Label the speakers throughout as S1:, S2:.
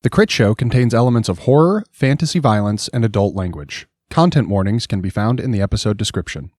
S1: The Critshow contains elements of horror, fantasy violence, and adult language. Content warnings can be found in the episode description.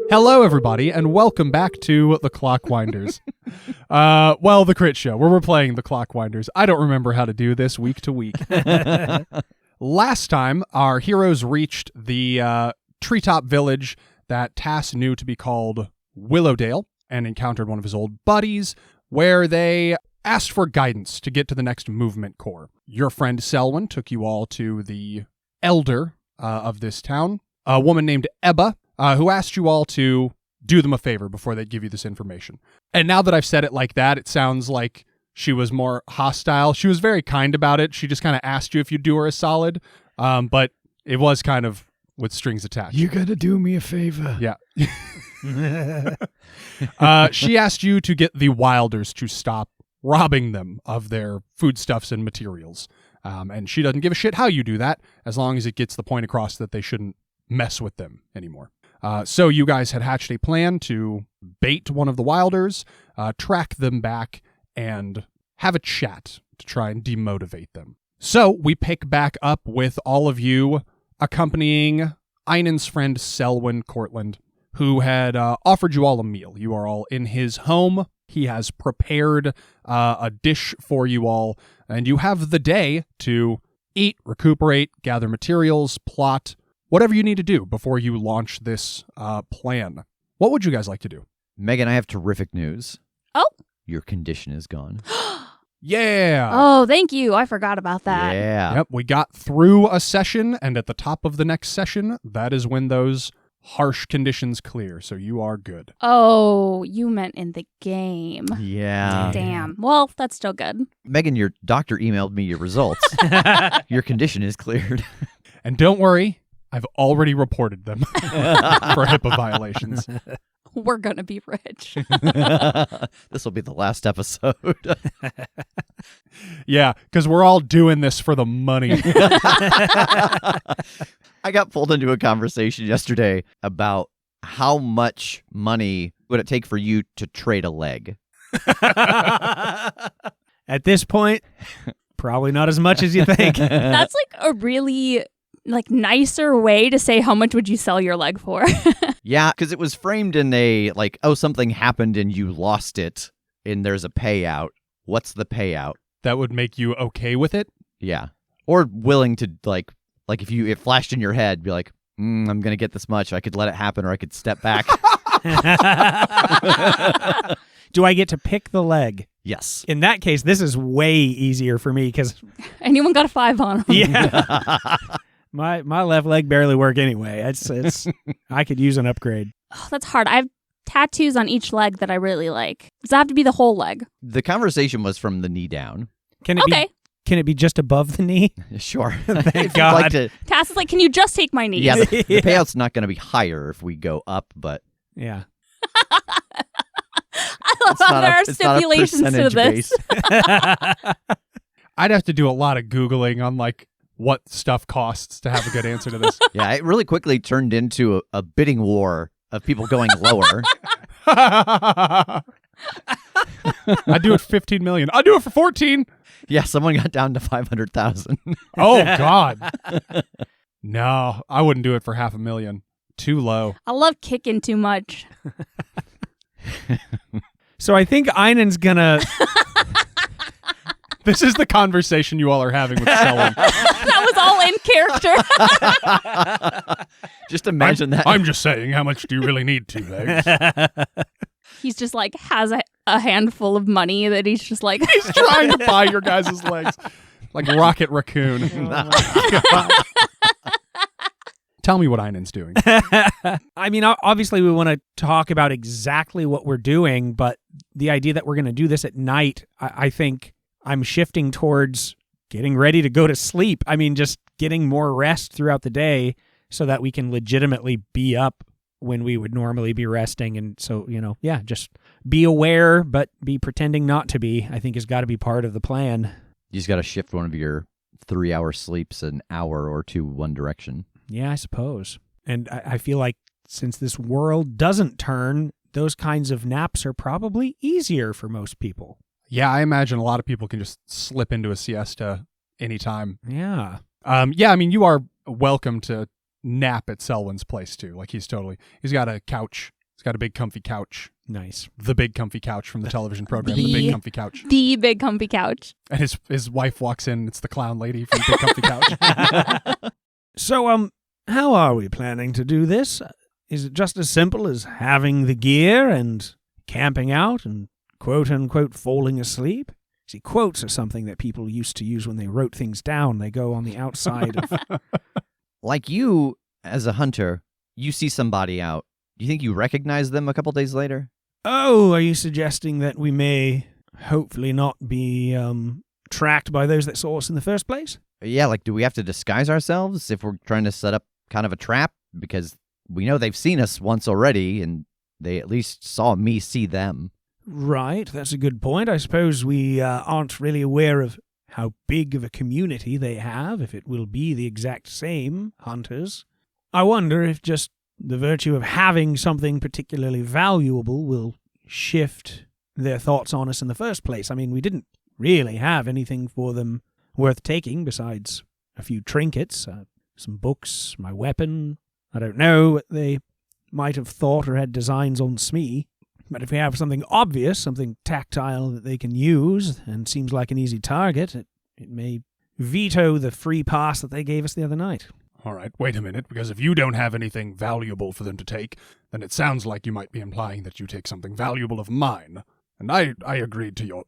S1: Hello, everybody, and welcome back to the Clockwinders. The Critshow, where we're playing the Clockwinders. I don't remember how to do this week to week. Last time, our heroes reached the treetop village that Tass knew to be called Willowdale and encountered one of his old buddies, where they asked for guidance to get to the next movement core. Your friend Selwyn took you all to the elder of this town, a woman named Ebba, who asked you all to do them a favor before they give you this information. And now that I've said it like that, it sounds like she was more hostile. She was very kind about it. She just kind of asked you if you'd do her a solid, but it was kind of with strings attached.
S2: You gotta do me a favor.
S1: Yeah. She asked you to get the Wilders to stop robbing them of their foodstuffs and materials. And she doesn't give a shit how you do that, as long as it gets the point across that they shouldn't mess with them anymore. So you guys had hatched a plan to bait one of the Wilders, track them back, and have a chat to try and demotivate them. So we pick back up with all of you accompanying Einon's friend Selwyn Cortland, who had offered you all a meal. You are all in his home. He has prepared a dish for you all, and you have the day to eat, recuperate, gather materials, plot, whatever you need to do before you launch this plan. What would you guys like to do?
S3: Megan, I have terrific news.
S4: Oh.
S3: Your condition is gone.
S1: Yeah.
S4: Oh, thank you. I forgot about that.
S3: Yeah.
S1: Yep, we got through a session, and at the top of the next session, that is when those harsh conditions clear, so you are good.
S4: Oh, you meant in the game.
S3: Yeah.
S4: Damn. Well, that's still good.
S3: Megan, your doctor emailed me your results. Your condition is cleared.
S1: And don't worry, I've already reported them for HIPAA violations.
S4: We're going to be rich.
S3: This will be the last episode.
S1: Yeah, because we're all doing this for the money.
S3: I got pulled into a conversation yesterday about how much money would it take for you to trade a leg.
S2: At this point, probably not as much as you think.
S4: That's like a really nicer way to say how much would you sell your leg for.
S3: Yeah, because it was framed in a, something happened and you lost it, and there's a payout. What's the payout?
S1: That would make you okay with it?
S3: Yeah. Or willing to, if it flashed in your head, be like, I'm going to get this much. I could let it happen, or I could step back.
S2: Do I get to pick the leg?
S3: Yes.
S2: In that case, this is way easier for me because...
S4: Anyone got a 5 on them?
S2: Yeah. My left leg barely work anyway. It's I could use an upgrade.
S4: Oh, that's hard. I have tattoos on each leg that I really like. Does that have to be the whole leg?
S3: The conversation was from the knee down.
S2: Can it be just above the knee?
S3: Sure.
S2: Thank God.
S4: Tass is like, can you just take my knees?
S3: Yeah, the payout's not going to be higher if we go up, but...
S2: Yeah.
S4: I love how there are stipulations to this.
S1: I'd have to do a lot of Googling on, what stuff costs to have a good answer to this.
S3: Yeah, it really quickly turned into a bidding war of people going lower.
S1: I'd do it 15 million. I'd do it for 14.
S3: Yeah, someone got down to 500,000.
S1: Oh, God. No, I wouldn't do it for 500,000. Too low.
S4: I love kicking too much.
S2: So I think Einon's gonna
S1: This is the conversation you all are having with Selwyn.
S4: That was all in character.
S3: Just imagine that.
S1: I'm just saying, how much do you really need 2 legs?
S4: He's just like has a handful of money that he's just like
S1: He's trying to buy your guys' legs. Like Rocket Raccoon. Tell me what Einon's doing.
S2: I mean, obviously we want to talk about exactly what we're doing, but the idea that we're going to do this at night, I think I'm shifting towards getting ready to go to sleep. I mean, just getting more rest throughout the day so that we can legitimately be up when we would normally be resting. And so, just be aware, but be pretending not to be, I think has got to be part of the plan.
S3: You just got to shift one of your 3-hour sleeps an hour or two one direction.
S2: Yeah, I suppose. And I feel like since this world doesn't turn, those kinds of naps are probably easier for most people.
S1: Yeah, I imagine a lot of people can just slip into a siesta anytime.
S2: Yeah.
S1: I mean, you are welcome to nap at Selwyn's place too. Like he's got a couch. He's got a big comfy couch.
S2: Nice.
S1: The big comfy couch from the television program. The big comfy couch.
S4: the big comfy couch.
S1: And his wife walks in. It's the clown lady from the big comfy couch.
S2: So, how are we planning to do this? Is it just as simple as having the gear and camping out and quote-unquote falling asleep? See, quotes are something that people used to use when they wrote things down. They go on the outside of...
S3: Like you, as a hunter, you see somebody out. Do you think you recognize them a couple days later?
S2: Oh, are you suggesting that we may hopefully not be tracked by those that saw us in the first place?
S3: Yeah, like, do we have to disguise ourselves if we're trying to set up kind of a trap? Because we know they've seen us once already, and they at least saw me see them.
S2: Right, that's a good point. I suppose we aren't really aware of how big of a community they have, if it will be the exact same hunters. I wonder if just the virtue of having something particularly valuable will shift their thoughts on us in the first place. I mean, we didn't really have anything for them worth taking besides a few trinkets, some books, my weapon. I don't know what they might have thought or had designs on Smee. But if we have something obvious, something tactile that they can use and seems like an easy target, it may veto the free pass that they gave us the other night.
S1: All right, wait a minute, because if you don't have anything valuable for them to take, then it sounds like you might be implying that you take something valuable of mine. And I agreed to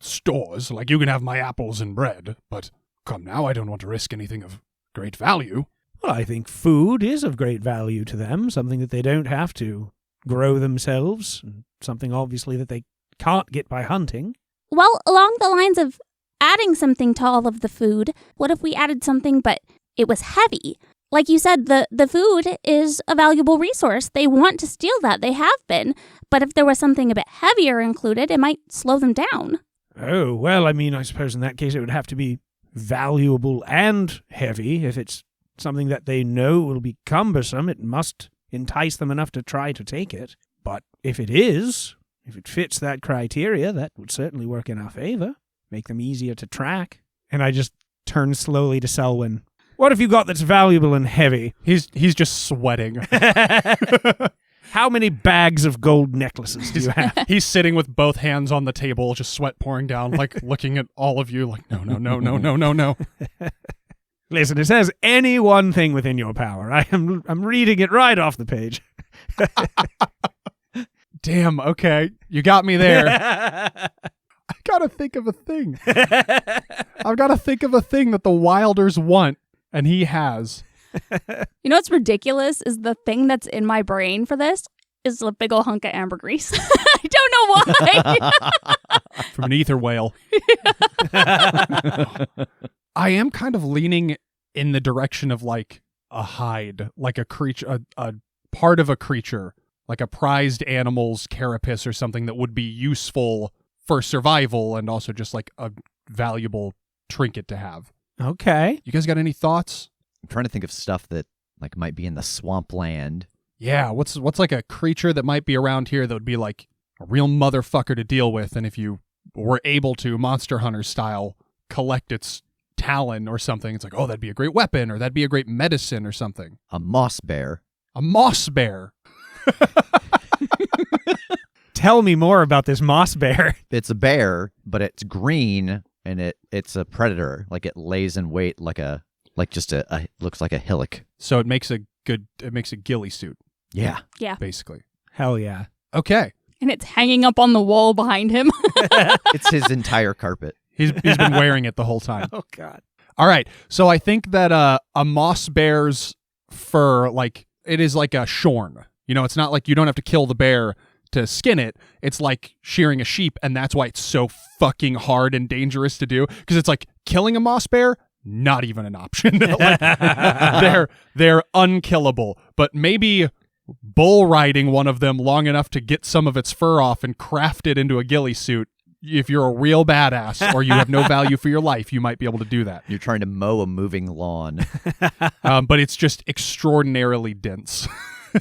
S1: stores, like you can have my apples and bread, but come now, I don't want to risk anything of great value.
S2: Well, I think food is of great value to them, something that they don't have to grow themselves, and something obviously that they can't get by hunting.
S4: Well, along the lines of adding something to all of the food, what if we added something but it was heavy? Like you said, the food is a valuable resource. They want to steal that. They have been. But if there was something a bit heavier included, it might slow them down.
S2: Oh, well, I mean, I suppose in that case it would have to be valuable and heavy. If it's something that they know will be cumbersome, it must entice them enough to try to take it. But if it fits that criteria, that would certainly work in our favor, make them easier to track. And I just turn slowly to Selwyn. What have you got that's valuable and heavy?
S1: He's just sweating.
S2: How many bags of gold necklaces do you have?
S1: He's sitting with both hands on the table, just sweat pouring down, like looking at all of you like, no.
S2: Listen, it says any one thing within your power. I'm reading it right off the page.
S1: Damn, okay. You got me there. I gotta think of a thing. I've gotta think of a thing that the Wilders want, and he has.
S4: You know what's ridiculous is the thing that's in my brain for this is a big ol' hunk of ambergris. I don't know why.
S1: From an ether whale. I am kind of leaning in the direction of like a hide, like a creature, a part of a creature, like a prized animal's carapace or something that would be useful for survival and also just like a valuable trinket to have.
S2: Okay.
S1: You guys got any thoughts?
S3: I'm trying to think of stuff that like might be in the swampland.
S1: Yeah, what's like a creature that might be around here that would be like a real motherfucker to deal with, and if you were able to, Monster Hunter style, collect its talon or something, it's like, oh, that'd be a great weapon, or that'd be a great medicine or something.
S3: A moss bear.
S1: A moss bear.
S2: Tell me more about this moss bear.
S3: It's a bear, but it's green and it's a predator. Like it lays in wait looks like a hillock.
S1: So it makes a ghillie suit,
S3: Yeah.
S4: Yeah.
S1: basically.
S2: Hell yeah.
S1: Okay.
S4: And it's hanging up on the wall behind him.
S3: It's his entire carpet.
S1: He's been wearing it the whole time.
S2: Oh, God.
S1: All right. So I think that a moss bear's fur, like, it is like a shorn. You know, it's not like you don't have to kill the bear to skin it. It's like shearing a sheep, and that's why it's so fucking hard and dangerous to do. Because it's like killing a moss bear, not even an option. Like, they're unkillable. But maybe bull riding one of them long enough to get some of its fur off and craft it into a ghillie suit. If you're a real badass or you have no value for your life, you might be able to do that.
S3: You're trying to mow a moving lawn.
S1: But it's just extraordinarily dense.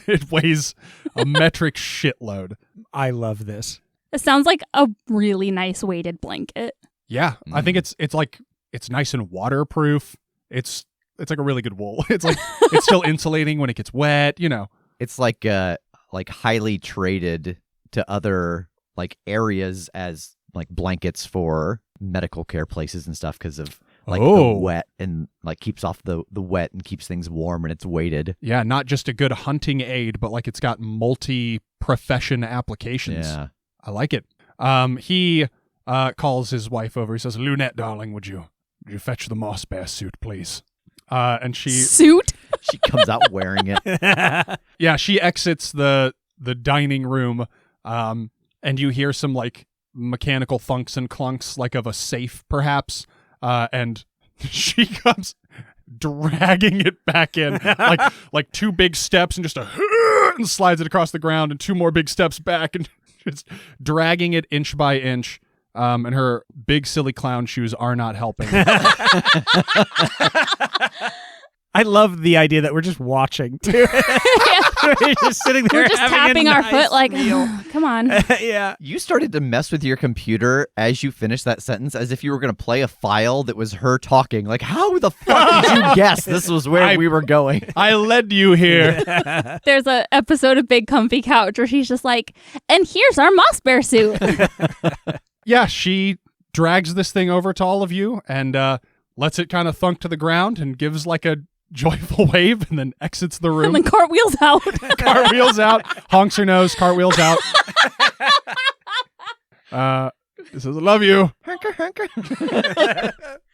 S1: It weighs a metric shitload.
S2: I love this.
S4: It sounds like a really nice weighted blanket.
S1: Yeah, I think it's nice and waterproof. It's like a really good wool. It's like it's still insulating when it gets wet. You know,
S3: It's like highly traded to other like areas as like blankets for medical care places and stuff because of like the wet and like keeps off the wet and keeps things warm and it's weighted.
S1: Yeah, not just a good hunting aid, but like it's got multi-profession applications.
S3: Yeah.
S1: I like it. He calls his wife over. He says, "Lunette, darling, would you fetch the moss bear suit, please?" And she
S4: Suit?
S3: She comes out wearing it.
S1: Yeah, she exits the dining room, and you hear some like mechanical thunks and clunks, like of a safe, perhaps. And she comes dragging it back in, like two big steps, and just and slides it across the ground, and two more big steps back, and just dragging it inch by inch. And her big silly clown shoes are not helping.
S2: I love the idea that we're just watching, too. We're just sitting there
S4: We're just
S2: having
S4: tapping
S2: a
S4: our
S2: nice
S4: foot like,
S2: meal.
S4: come on.
S2: Yeah.
S3: You started to mess with your computer as you finished that sentence as if you were going to play a file that was her talking. Like, how the fuck did you guess this was where we were going?
S1: I led you here.
S4: There's an episode of Big Comfy Couch where she's just like, and here's our moss bear suit.
S1: Yeah, she drags this thing over to all of you and lets it kind of thunk to the ground and gives like a joyful wave and then exits the room.
S4: And then cartwheels out.
S1: Cartwheels out, honks her nose, cartwheels out. He says, "I love you."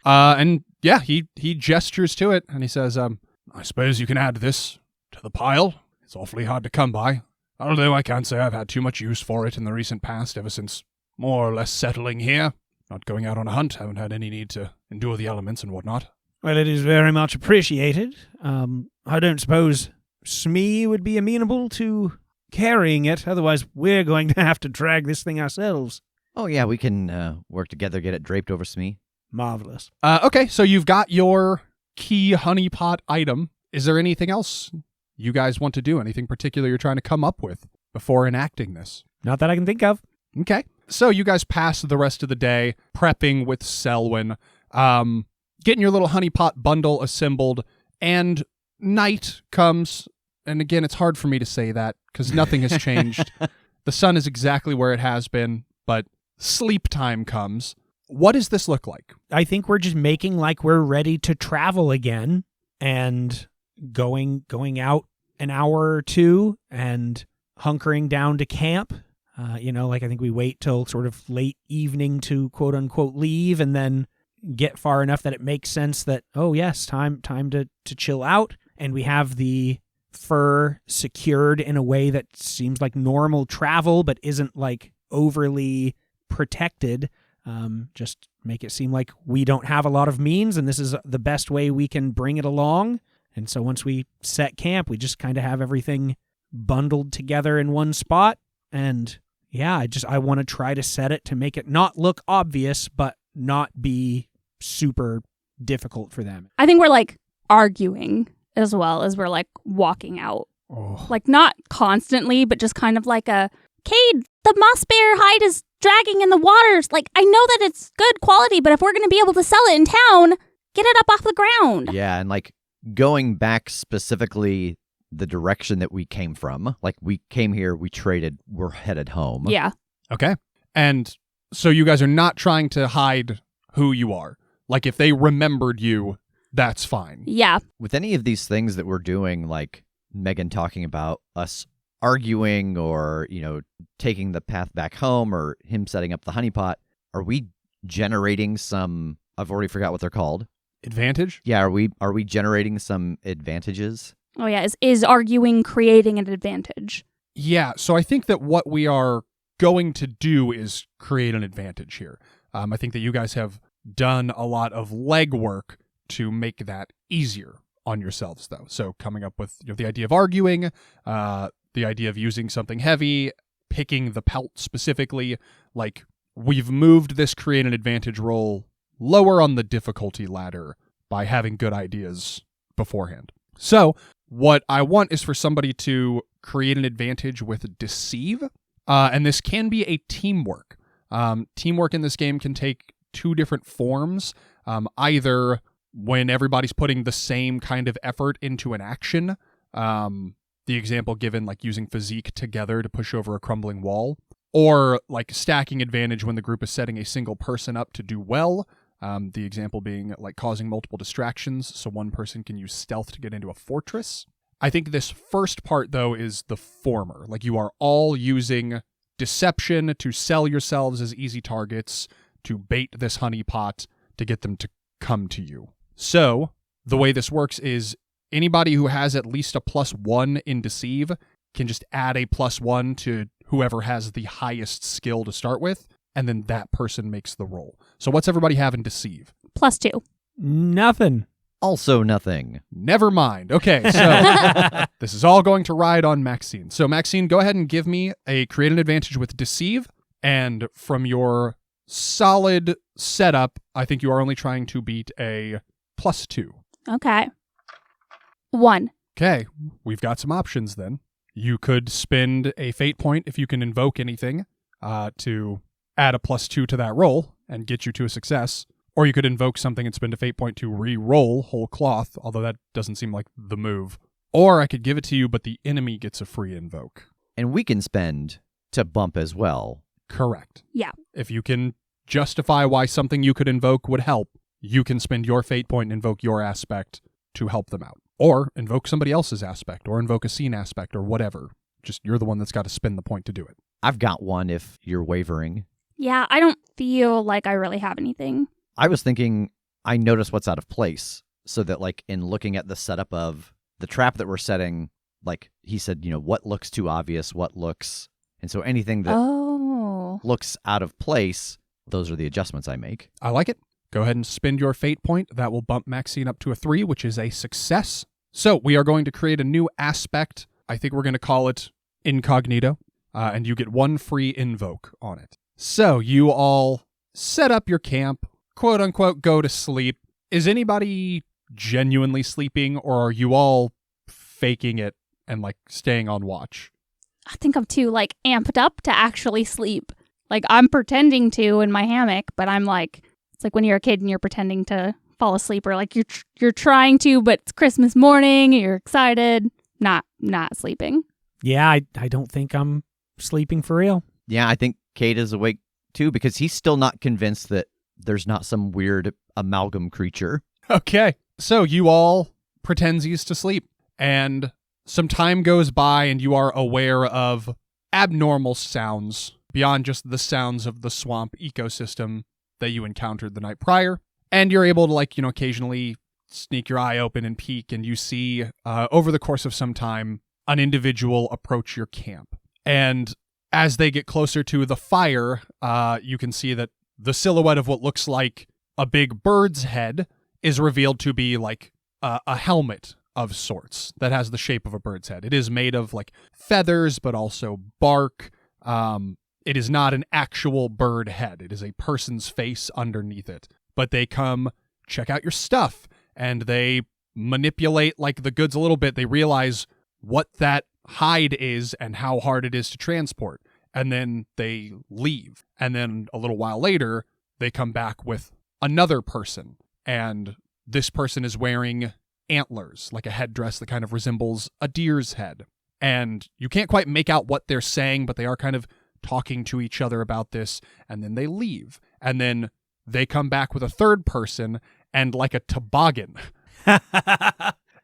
S1: And yeah, he gestures to it and he says, "I suppose you can add this to the pile. It's awfully hard to come by. Although I can't say I've had too much use for it in the recent past, ever since more or less settling here. Not going out on a hunt, haven't had any need to endure the elements and whatnot."
S2: Well, it is very much appreciated. I don't suppose Smee would be amenable to carrying it. Otherwise, we're going to have to drag this thing ourselves.
S3: Oh, yeah, we can work together, get it draped over Smee.
S2: Marvelous.
S1: Okay, so you've got your key honeypot item. Is there anything else you guys want to do? Anything particular you're trying to come up with before enacting this?
S2: Not that I can think of.
S1: Okay. So you guys pass the rest of the day prepping with Selwyn, getting your little honeypot bundle assembled, and night comes. And again, it's hard for me to say that because nothing has changed. The sun is exactly where it has been, but sleep time comes. What does this look like?
S2: I think we're just making like we're ready to travel again and going out an hour or two and hunkering down to camp. I think we wait till sort of late evening to quote unquote leave and then get far enough that it makes sense that, oh yes, time to chill out. And we have the fur secured in a way that seems like normal travel, but isn't like overly protected. Just make it seem like we don't have a lot of means and this is the best way we can bring it along. And so once we set camp, we just kind of have everything bundled together in one spot. And yeah, I want to try to set it to make it not look obvious, but not be super difficult for them.
S4: I think we're like arguing as well as we're like walking out.
S1: Oh.
S4: Like not constantly, but just kind of like a, Kade, the moss bear hide is dragging in the waters. Like, I know that it's good quality, but if we're going to be able to sell it in town, get it up off the ground.
S3: Yeah, and like going back specifically the direction that we came from. Like we came here, we traded, we're headed home.
S4: Yeah.
S1: Okay. And so you guys are not trying to hide who you are. Like, if they remembered you, that's fine.
S4: Yeah.
S3: With any of these things that we're doing, like Megan talking about us arguing or, taking the path back home or him setting up the honeypot, are we generating some, I've already forgot what they're called.
S1: Advantage?
S3: Yeah, are we generating some advantages?
S4: Oh, yeah. Is arguing creating an advantage?
S1: Yeah, so I think that what we are going to do is create an advantage here. I think that you guys have done a lot of legwork to make that easier on yourselves, though. So coming up with the idea of arguing, the idea of using something heavy, picking the pelt specifically, like we've moved this create an advantage roll lower on the difficulty ladder by having good ideas beforehand. So what I want is for somebody to create an advantage with deceive, and this can be a teamwork. Teamwork in this game can take two different forms, either when everybody's putting the same kind of effort into an action, the example given like using physique together to push over a crumbling wall, or like stacking advantage when the group is setting a single person up to do well, the example being like causing multiple distractions so one person can use stealth to get into a fortress. I think this first part, though, is the former. Like, you are all using deception to sell yourselves as easy targets, to bait this honeypot, to get them to come to you. So, the way this works is anybody who has at least a +1 in deceive can just add a +1 to whoever has the highest skill to start with, and then that person makes the roll. So what's everybody have in deceive?
S4: +2.
S2: Nothing.
S3: Also nothing.
S1: Never mind. Okay, so this is all going to ride on Maxine. So Maxine, go ahead and give me a create an advantage with deceive, and from your solid setup, I think you are only trying to beat a +2.
S4: Okay. 1.
S1: Okay, we've got some options then. You could spend a fate point if you can invoke anything to add a +2 to that roll and get you to a success. Or you could invoke something and spend a fate point to re-roll whole cloth, although that doesn't seem like the move. Or I could give it to you, but the enemy gets a free invoke.
S3: And we can spend to bump as well.
S1: Correct.
S4: Yeah.
S1: If you can justify why something you could invoke would help, you can spend your fate point and invoke your aspect to help them out. Or invoke somebody else's aspect, or invoke a scene aspect, or whatever. Just you're the one that's got to spend the point to do it.
S3: I've got one if you're wavering.
S4: Yeah, I don't feel like I really have anything.
S3: I was thinking I notice what's out of place, so that like in looking at the setup of the trap that we're setting, like he said, what looks too obvious, what looks, and so anything that looks out of place, those are the adjustments I make.
S1: I like it. Go ahead and spend your fate point. That will bump Maxine up to a 3, which is a success. So we are going to create a new aspect. I think we're going to call it Incognito, and you get 1 free invoke on it. So you all set up your camp, quote unquote, go to sleep. Is anybody genuinely sleeping, or are you all faking it and like staying on watch?
S4: I think I'm too amped up to actually sleep. Like, I'm pretending to in my hammock, but I'm like, it's like when you're a kid and you're pretending to fall asleep, or like you're trying to, but it's Christmas morning, you're excited, not sleeping.
S2: Yeah, I don't think I'm sleeping for real.
S3: Yeah, I think Kade is awake too, because he's still not convinced that there's not some weird amalgam creature.
S1: Okay, so you all pretensies to sleep, and some time goes by and you are aware of abnormal sounds beyond just the sounds of the swamp ecosystem that you encountered the night prior. And you're able to occasionally sneak your eye open and peek, and you see over the course of some time an individual approach your camp. And as they get closer to the fire, you can see that the silhouette of what looks like a big bird's head is revealed to be like a helmet of sorts that has the shape of a bird's head. It is made of feathers, but also bark. It is not an actual bird head. It is a person's face underneath it. But they come check out your stuff, and they manipulate the goods a little bit. They realize what that hide is and how hard it is to transport. And then they leave. And then a little while later, they come back with another person. And this person is wearing antlers, like a headdress that kind of resembles a deer's head. And you can't quite make out what they're saying, but they are kind of talking to each other about this. And then they leave. And then they come back with a third person and like a toboggan.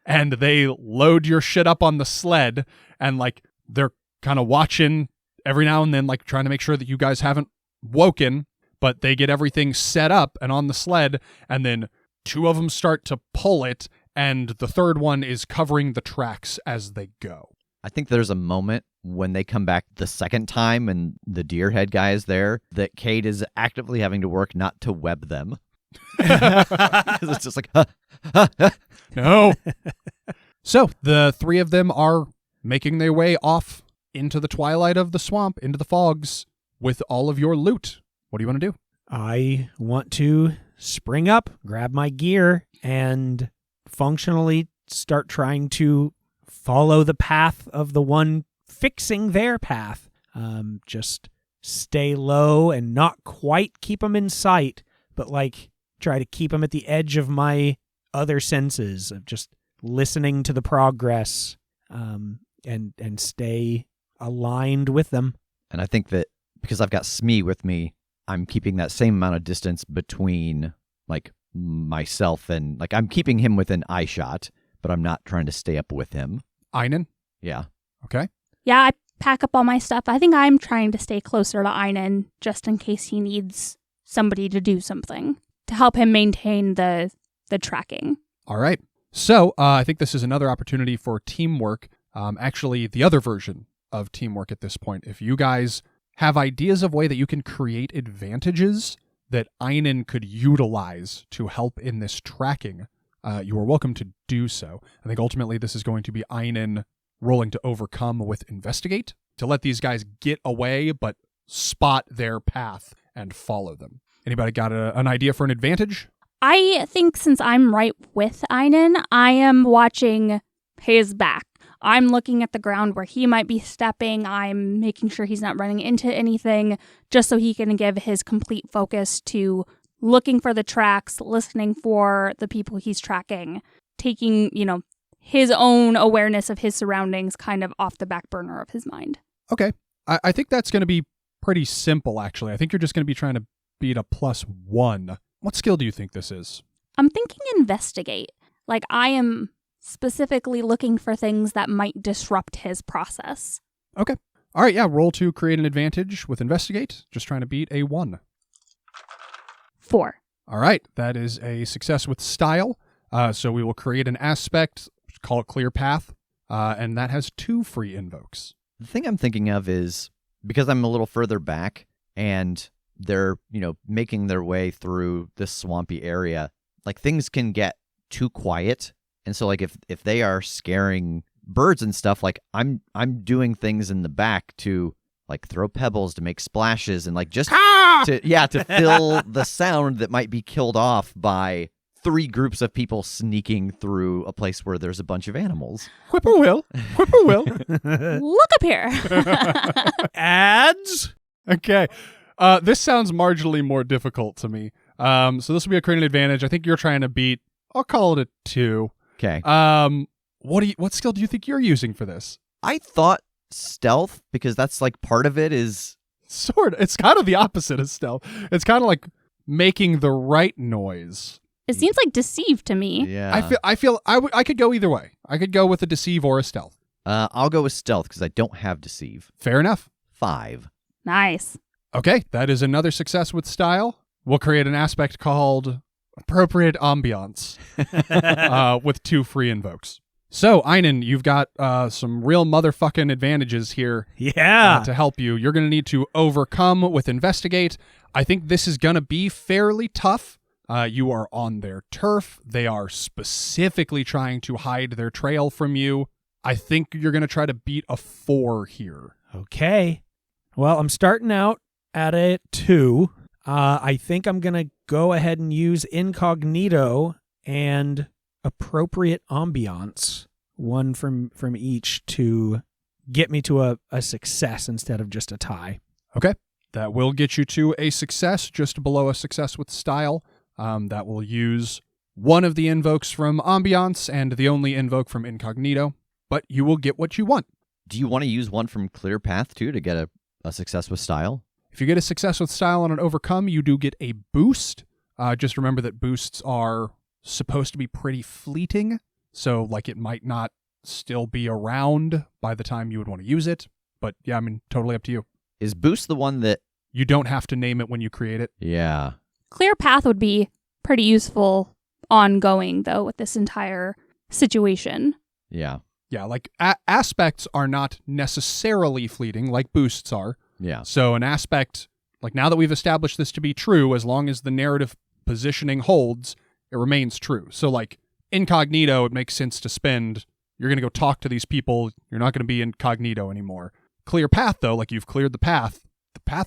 S1: And they load your shit up on the sled, and like they're kind of watching every now and then, like trying to make sure that you guys haven't woken, but they get everything set up and on the sled, and then two of them start to pull it, and the third one is covering the tracks as they go.
S3: I think there's a moment when they come back the second time and the deer head guy is there that Kade is actively having to work not to web them. It's just like,
S1: No. So the three of them are making their way off into the twilight of the swamp, into the fogs, with all of your loot. What do you want to do?
S2: I want to spring up, grab my gear, and functionally start trying to follow the path of the one fixing their path. Just stay low and not quite keep them in sight, but like try to keep them at the edge of my other senses of just listening to the progress, and stay aligned with them.
S3: and I think that because I've got Smee with me, I'm keeping that same amount of distance between like myself and like I'm keeping him within eye shot, but I'm not trying to stay up with him.
S1: Einon?
S3: Yeah.
S1: Okay.
S4: Yeah, I pack up all my stuff. I think I'm trying to stay closer to Einon just in case he needs somebody to do something to help him maintain the tracking.
S1: All right. So I think this is another opportunity for teamwork. Actually, the other version of teamwork at this point. If you guys have ideas of way that you can create advantages that Einon could utilize to help in this tracking, you are welcome to do so. I think ultimately this is going to be Einon rolling to overcome with investigate to let these guys get away, but spot their path and follow them. Anybody got an idea for an advantage?
S4: I think since I'm right with Einon, I am watching his back. I'm looking at the ground where he might be stepping. I'm making sure he's not running into anything, just so he can give his complete focus to looking for the tracks, listening for the people he's tracking, taking, his own awareness of his surroundings kind of off the back burner of his mind.
S1: Okay. I think that's going to be pretty simple, actually. I think you're just going to be trying to beat a +1. What skill do you think this is?
S4: I'm thinking investigate. Like, I am specifically looking for things that might disrupt his process.
S1: Okay. All right, yeah, roll to create an advantage with investigate. Just trying to beat a 1.
S4: 4.
S1: All right, that is a success with style. So we will create an aspect, call it clear path, and that has 2 free invokes.
S3: The thing I'm thinking of is because I'm a little further back and they're, making their way through this swampy area, like things can get too quiet. And so like if they are scaring birds and stuff, like I'm doing things in the back to like throw pebbles to make splashes and like just to fill the sound that might be killed off by 3 groups of people sneaking through a place where there's a bunch of animals.
S1: Whippoorwill. Whippoorwill.
S4: Look up here.
S2: Ads?
S1: Okay. This sounds marginally more difficult to me. So this will be a creating advantage. I think you're trying to beat, I'll call it a 2.
S3: Okay.
S1: What skill do you think you're using for this?
S3: I thought stealth, because that's like part of it is...
S1: Sort of. It's kind of the opposite of stealth. It's kind of like making the right noise.
S4: It seems like deceive to me.
S3: Yeah.
S1: I feel I could go either way. I could go with a deceive or a stealth.
S3: I'll go with stealth because I don't have deceive.
S1: Fair enough.
S3: 5.
S4: Nice.
S1: Okay, that is another success with style. We'll create an aspect called appropriate ambiance with 2 free invokes. So, Einon, you've got some real motherfucking advantages here to help you. You're going to need to overcome with investigate. I think this is going to be fairly tough. You are on their turf. They are specifically trying to hide their trail from you. I think you're going to try to beat a 4 here.
S2: Okay. Well, I'm starting out at a 2. I think I'm going to go ahead and use incognito and appropriate ambiance, 1 from each, to get me to a success instead of just a tie.
S1: Okay. That will get you to a success, just below a success with style. That will use 1 of the invokes from ambiance and the only invoke from incognito, but you will get what you want.
S3: Do you want to use 1 from clear path too to get a success with style?
S1: If you get a success with style on an overcome, you do get a boost. Just remember that boosts are supposed to be pretty fleeting, so like it might not still be around by the time you would want to use it. But yeah, I mean, totally up to you.
S3: Is boost the one that...
S1: You don't have to name it when you create it.
S3: Yeah.
S4: Clear path would be pretty useful ongoing, though, with this entire situation.
S3: Yeah.
S1: Yeah, like aspects are not necessarily fleeting like boosts are.
S3: Yeah.
S1: So an aspect, like now that we've established this to be true, as long as the narrative positioning holds, it remains true. So like incognito, it makes sense to spend. You're going to go talk to these people. You're not going to be incognito anymore. Clear path, though, like you've cleared the path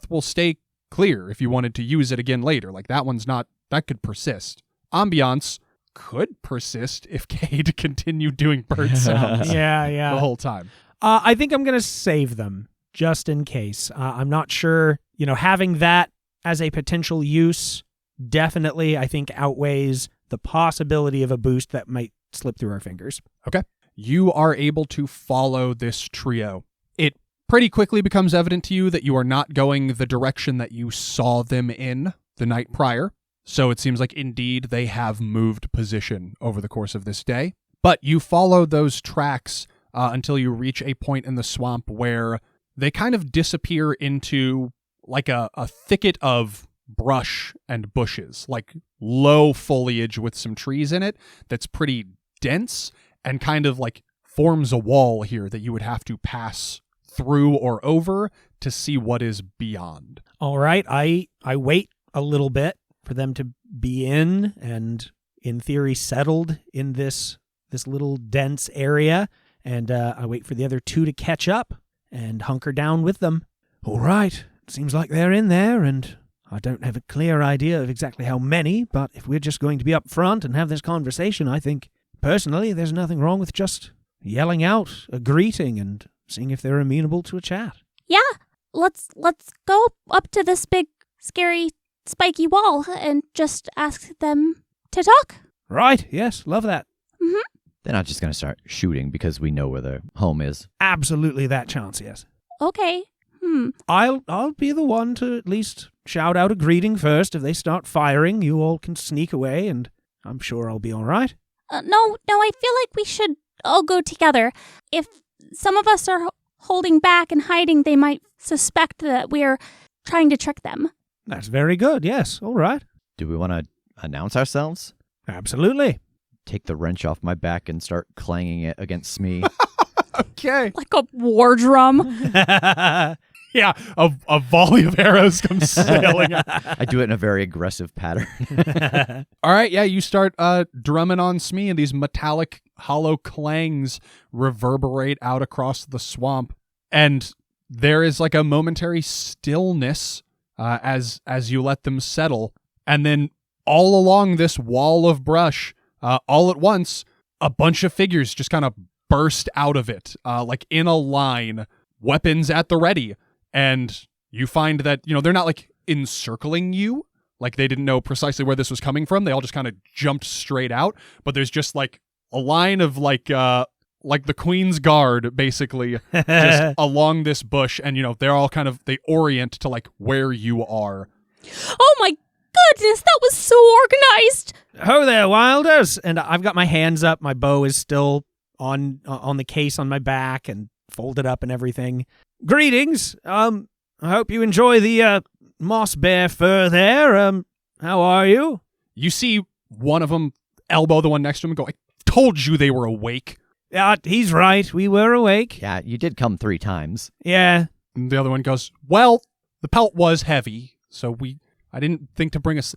S1: will stay clear if you wanted to use it again later. Like that one's not, that could persist. Ambiance could persist if Kade continued doing bird sounds
S2: Yeah.
S1: the whole time.
S2: I think I'm going to save them just in case. I'm not sure, having that as a potential use definitely, I think, outweighs the possibility of a boost that might slip through our fingers.
S1: Okay. You are able to follow this trio. It pretty quickly becomes evident to you that you are not going the direction that you saw them in the night prior. So it seems like indeed they have moved position over the course of this day. But you follow those tracks until you reach a point in the swamp where they kind of disappear into like a thicket of brush and bushes, like low foliage with some trees in it that's pretty dense and kind of like forms a wall here that you would have to pass through or over to see what is beyond.
S2: All right, I wait a little bit for them to be in and, in theory, settled in this little dense area, and I wait for the other two to catch up and hunker down with them. All right, it seems like they're in there, and I don't have a clear idea of exactly how many, but if we're just going to be up front and have this conversation, I think, personally, there's nothing wrong with just yelling out a greeting and seeing if they're amenable to a chat.
S4: Yeah, let's go up to this big, scary, spiky wall and just ask them to talk.
S2: Right, yes, love that.
S4: Mm-hmm.
S3: They're not just going to start shooting because we know where their home is.
S2: Absolutely that chance, yes.
S4: Okay.
S2: I'll be the one to at least shout out a greeting first. If they start firing, you all can sneak away, and I'm sure I'll be all right.
S4: No, I feel like we should all go together. If some of us are holding back and hiding, they might suspect that we're trying to trick them.
S2: That's very good, yes, all right.
S3: Do we want to announce ourselves?
S2: Absolutely.
S3: Take the wrench off my back and start clanging it against me.
S1: Okay.
S4: Like a war drum.
S1: Yeah, a volley of arrows comes sailing up.
S3: I do it in a very aggressive pattern.
S1: All right, yeah, you start drumming on Smee, and these metallic hollow clangs reverberate out across the swamp. And there is like a momentary stillness as you let them settle. And then all along this wall of brush, all at once, a bunch of figures just kind of burst out of it, like in a line, weapons at the ready. And you find that, they're not like encircling you, like they didn't know precisely where this was coming from. They all just kind of jumped straight out. But there's just like a line of like the Queen's Guard, basically, just along this bush. And, they're all they orient to like where you are.
S4: Oh my goodness, that was so organized.
S2: Ho there, Wilders! And I've got my hands up. My bow is still on the case on my back and folded up and everything. Greetings. I hope you enjoy the moss bear fur there. How are you?
S1: You see one of them elbow the one next to him and go, I told you they were awake.
S2: He's right. We were awake.
S3: Yeah, you did come 3 times.
S2: Yeah.
S1: And the other one goes, well, the pelt was heavy, so I didn't think to bring us...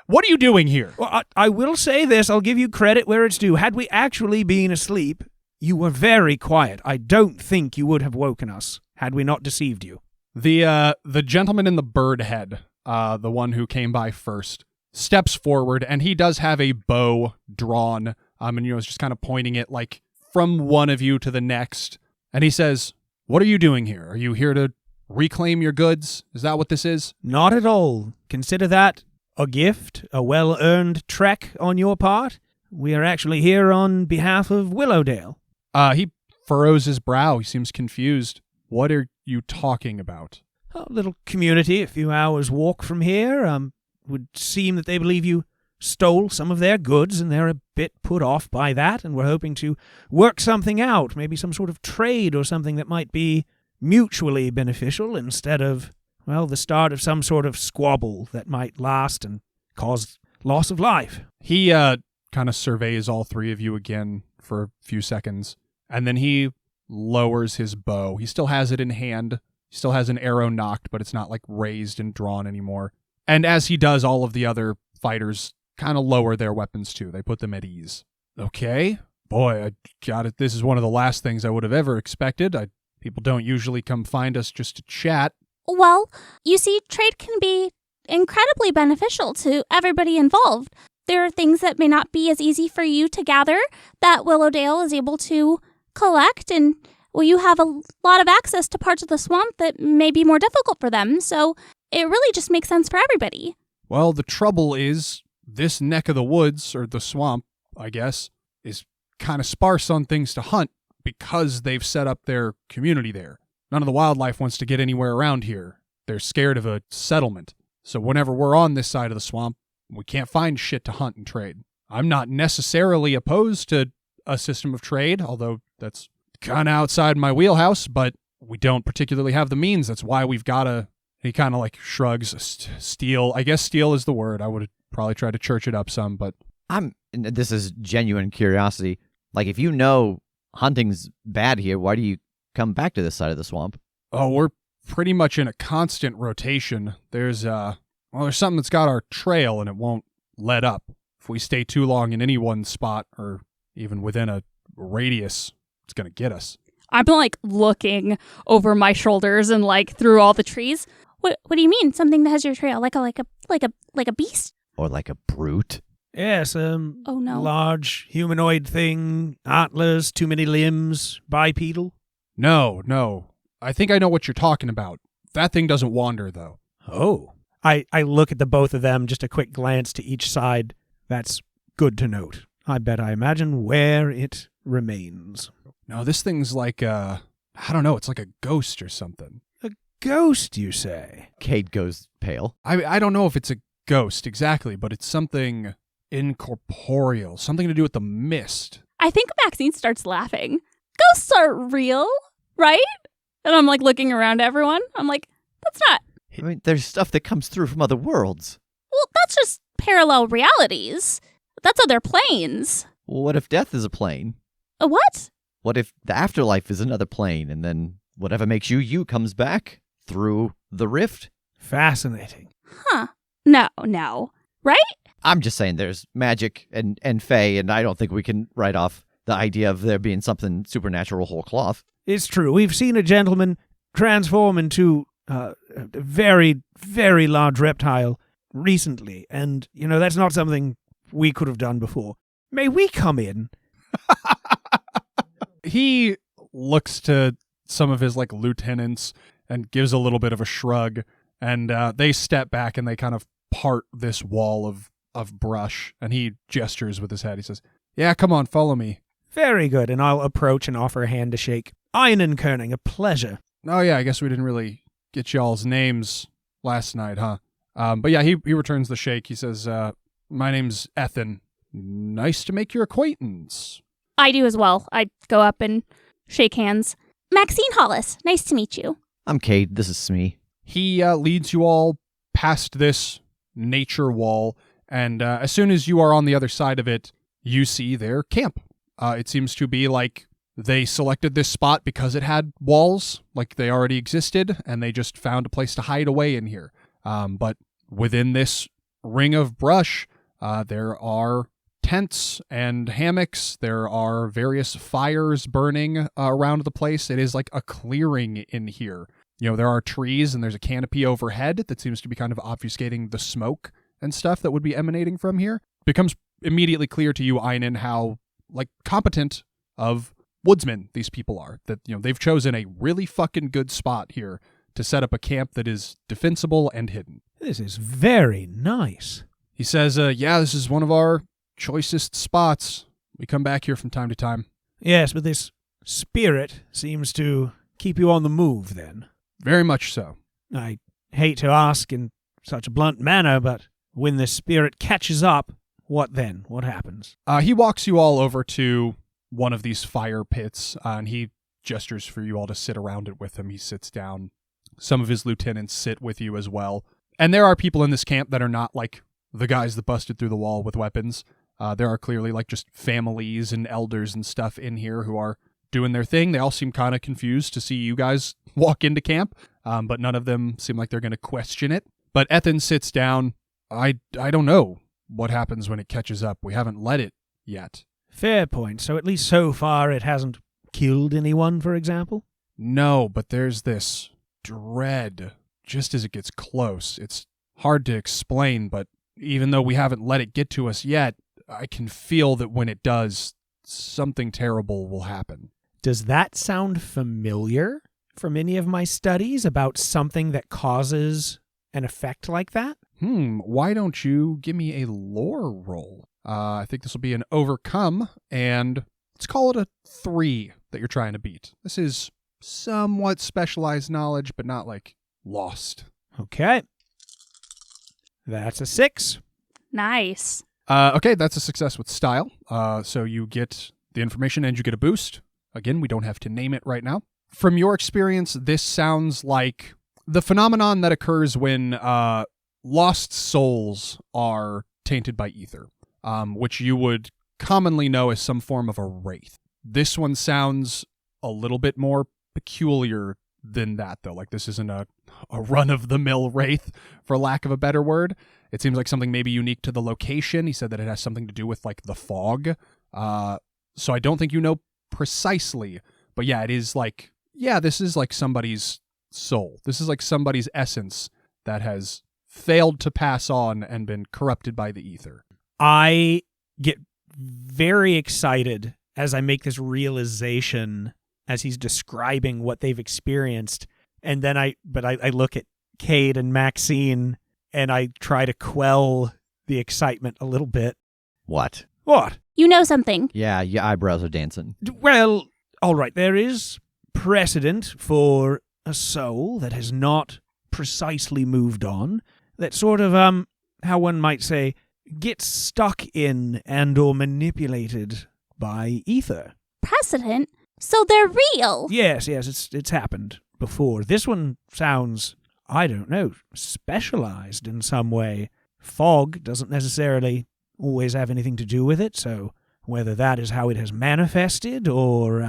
S1: what are you doing here?
S2: Well, I will say this. I'll give you credit where it's due. Had we actually been asleep, you were very quiet. I don't think you would have woken us had we not deceived you.
S1: The gentleman in the bird head, the one who came by first, steps forward, and he does have a bow drawn, and is just kind of pointing it like from one of you to the next. And he says, what are you doing here? Are you here to reclaim your goods? Is that what this is?
S2: Not at all. Consider that a gift, a well-earned trek on your part. We are actually here on behalf of Willowdale.
S1: He furrows his brow. He seems confused. What are you talking about?
S2: A little community, a few hours' walk from here. would seem that they believe you stole some of their goods, and they're a bit put off by that, and we're hoping to work something out, maybe some sort of trade or something that might be mutually beneficial instead of, well, the start of some sort of squabble that might last and cause loss of life.
S1: He kind of surveys all three of you again for a few seconds, and then he lowers his bow. He still has it in hand. He still has an arrow knocked, but it's not like raised and drawn anymore. And as he does, all of the other fighters kind of lower their weapons too. They put them at ease. Okay. Boy, I got it. This is one of the last things I would have ever expected. People don't usually come find us just to chat.
S4: Well, you see, trade can be incredibly beneficial to everybody involved. There are things that may not be as easy for you to gather that Willowdale is able to collect, and well, you have a lot of access to parts of the swamp that may be more difficult for them, so it really just makes sense for everybody.
S1: Well, the trouble is, this neck of the woods, or the swamp, I guess, is kind of sparse on things to hunt because they've set up their community there. None of the wildlife wants to get anywhere around here. They're scared of a settlement. So whenever we're on this side of the swamp, we can't find shit to hunt and trade. I'm not necessarily opposed to a system of trade, although that's kind of outside my wheelhouse, but we don't particularly have the means. That's why we've got to... He kind of like shrugs. Steal. I guess steal is the word. I would have probably tried to church it up some, but...
S3: This is genuine curiosity. Like, if you know hunting's bad here, why do you come back to this side of the swamp?
S1: Oh, we're pretty much in a constant rotation. There's something that's got our trail and it won't let up. If we stay too long in any one spot or even within a radius, it's going to get us.
S5: I'm like looking over my shoulders and like through all the trees.
S4: What do you mean? Something that has your trail, like a beast?
S3: Or like a brute?
S2: Yes,
S4: Oh no.
S2: large humanoid thing, antlers, too many limbs, bipedal.
S1: No. I think I know what you're talking about. That thing doesn't wander, though.
S2: Oh. I look at the both of them, just a quick glance to each side. That's good to note. I bet I imagine where it remains.
S1: No, this thing's like I don't know, it's like a ghost or something.
S2: A ghost, you say?
S3: Kade goes pale.
S1: I don't know if it's a ghost exactly, but it's something incorporeal, something to do with the mist.
S5: I think Maxine starts laughing. Ghosts are real, right? And I'm like looking around at everyone. I'm like, that's not...
S3: I mean, there's stuff that comes through from other worlds.
S4: Well, that's just parallel realities. That's other planes.
S3: Well, what if death is a plane?
S4: A what?
S3: What if the afterlife is another plane, and then whatever makes you comes back through the rift?
S2: Fascinating.
S4: Huh.
S5: No. Right?
S3: I'm just saying there's magic and fae, and I don't think we can write off the idea of there being something supernatural whole cloth.
S2: It's true. We've seen a gentleman transform into a very, very large reptile recently, and, that's not something we could have done before. May we come in?
S1: He looks to some of his like lieutenants and gives a little bit of a shrug, and they step back and they kind of part this wall of brush, and he gestures with his head. He says, "Yeah, come on, follow me."
S2: Very good, and I'll approach and offer a hand to shake. Einon, Kerning, a pleasure.
S1: Oh yeah, I guess we didn't really get y'all's names last night, huh? But yeah, he returns the shake. He says, "My name's Ethan. Nice to make your acquaintance."
S4: I do as well. I go up and shake hands. Maxine Hollis, nice to meet you.
S3: I'm Kade. This is Smee.
S1: He leads you all past this nature wall, and as soon as you are on the other side of it, you see their camp. It seems to be like they selected this spot because it had walls, like they already existed, and they just found a place to hide away in here. But within this ring of brush, there are tents and hammocks. There are various fires burning around the place. It is like a clearing in here. There are trees and there's a canopy overhead that seems to be kind of obfuscating the smoke and stuff that would be emanating from here. It becomes immediately clear to you, Einon, how like competent of woodsmen these people are. That they've chosen a really fucking good spot here to set up a camp that is defensible and hidden.
S2: This is very nice.
S1: He says, yeah, this is one of our choicest spots. We come back here from time to time.
S2: Yes, but this spirit seems to keep you on the move, then.
S1: Very much so.
S2: I hate to ask in such a blunt manner, but when the spirit catches up, what then? What happens?
S1: He walks you all over to one of these fire pits, and he gestures for you all to sit around it with him. He sits down. Some of his lieutenants sit with you as well. And there are people in this camp that are not like the guys that busted through the wall with weapons. There are clearly like just families and elders and stuff in here who are doing their thing. They all seem kind of confused to see you guys walk into camp, but none of them seem like they're going to question it. But Ethan sits down. I don't know what happens when it catches up. We haven't let it yet.
S2: Fair point. So at least so far it hasn't killed anyone, for example?
S1: No, but there's this dread just as it gets close. It's hard to explain, but even though we haven't let it get to us yet, I can feel that when it does, something terrible will happen.
S2: Does that sound familiar from any of my studies about something that causes an effect like that?
S1: Why don't you give me a lore roll? I think this will be an overcome, and let's call it a 3 that you're trying to beat. This is somewhat specialized knowledge, but not like lost.
S2: Okay. That's a 6.
S5: Nice.
S1: Okay, that's a success with style. So you get the information and you get a boost. Again, we don't have to name it right now. From your experience, this sounds like the phenomenon that occurs when lost souls are tainted by ether, which you would commonly know as some form of a wraith. This one sounds a little bit more peculiar than that, though. Like, this isn't a run-of-the-mill wraith, for lack of a better word. It seems like something maybe unique to the location. He said that it has something to do with, like, the fog. So I don't think you know precisely, but yeah, it is like, yeah, this is like somebody's soul. This is like somebody's essence that has failed to pass on and been corrupted by the ether.
S2: I get very excited as I make this realization as he's describing what they've experienced. And then I look at Kade and Maxine and I try to quell the excitement a little bit.
S3: What?
S2: What?
S5: You know something.
S3: Yeah, your eyebrows are dancing.
S2: Well, all right, there is precedent for a soul that has not precisely moved on, that sort of, how one might say, gets stuck in and or manipulated by ether.
S5: Precedent? So they're real.
S2: Yes, it's happened before. This one sounds, I don't know, specialized in some way. Fog doesn't necessarily always have anything to do with it, so whether that is how it has manifested or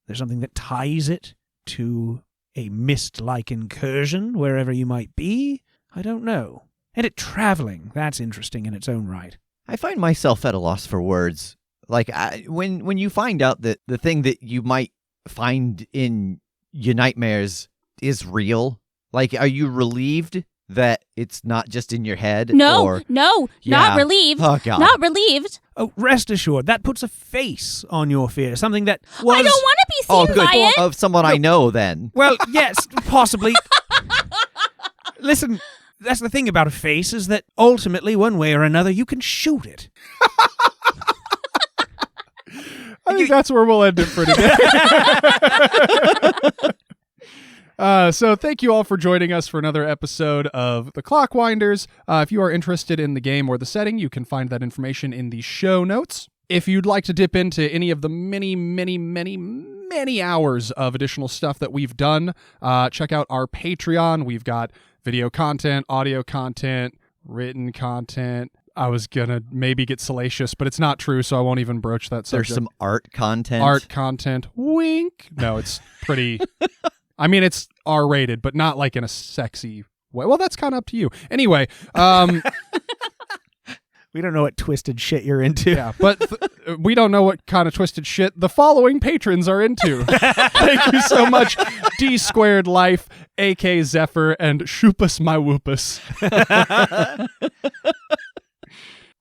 S2: there's something that ties it to a mist-like incursion wherever you might be, I don't know. And it traveling, that's interesting in its own right.
S3: I find myself at a loss for words. Like, when you find out that the thing that you might find in your nightmares is real, like, are you relieved that it's not just in your head?
S5: No,
S3: Yeah.
S5: not relieved.
S3: Oh, God.
S5: Not relieved.
S2: Oh, rest assured, that puts a face on your fear, something that was...
S5: I don't want to be seen by it.
S3: Of someone I know, then.
S2: Well, yes, possibly. Listen, that's the thing about a face, is that ultimately, one way or another, you can shoot it.
S1: I think that's where we'll end it for today. So thank you all for joining us for another episode of The Clockwinders. If you are interested in the game or the setting, you can find that information in the show notes. If you'd like to dip into any of the many, many, many, many hours of additional stuff that we've done, check out our Patreon. We've got video content, audio content, written content. I was going to maybe get salacious, but it's not true, so I won't even broach that subject.
S3: There's some art content.
S1: Art content. Wink. No, it's pretty... I mean, it's R-rated, but not like in a sexy way. Well, that's kind of up to you. Anyway,
S2: we don't know what twisted shit you're into.
S1: Yeah, but we don't know what kind of twisted shit the following patrons are into. Thank you so much, D Squared Life, A.K. Zephyr, and Shoopus My Woopus.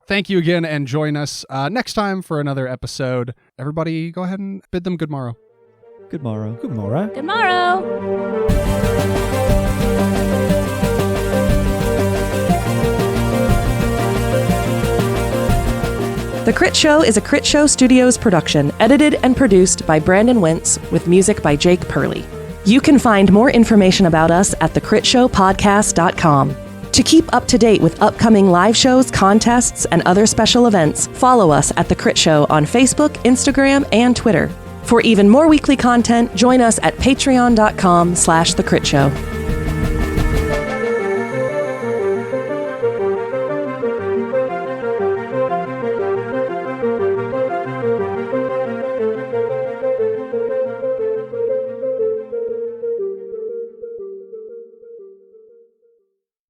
S1: Thank you again, and join us next time for another episode. Everybody, go ahead and bid them good morrow.
S3: Good morrow.
S2: Good morrow.
S5: Good morrow.
S6: The Critshow is a Critshow Studios production, edited and produced by Brandon Wentz, with music by Jake Purley. You can find more information about us at thecritshowpodcast.com. To keep up to date with upcoming live shows, contests, and other special events, follow us at The Crit Show on Facebook, Instagram, and Twitter. For even more weekly content, join us at patreon.com/The Crit Show.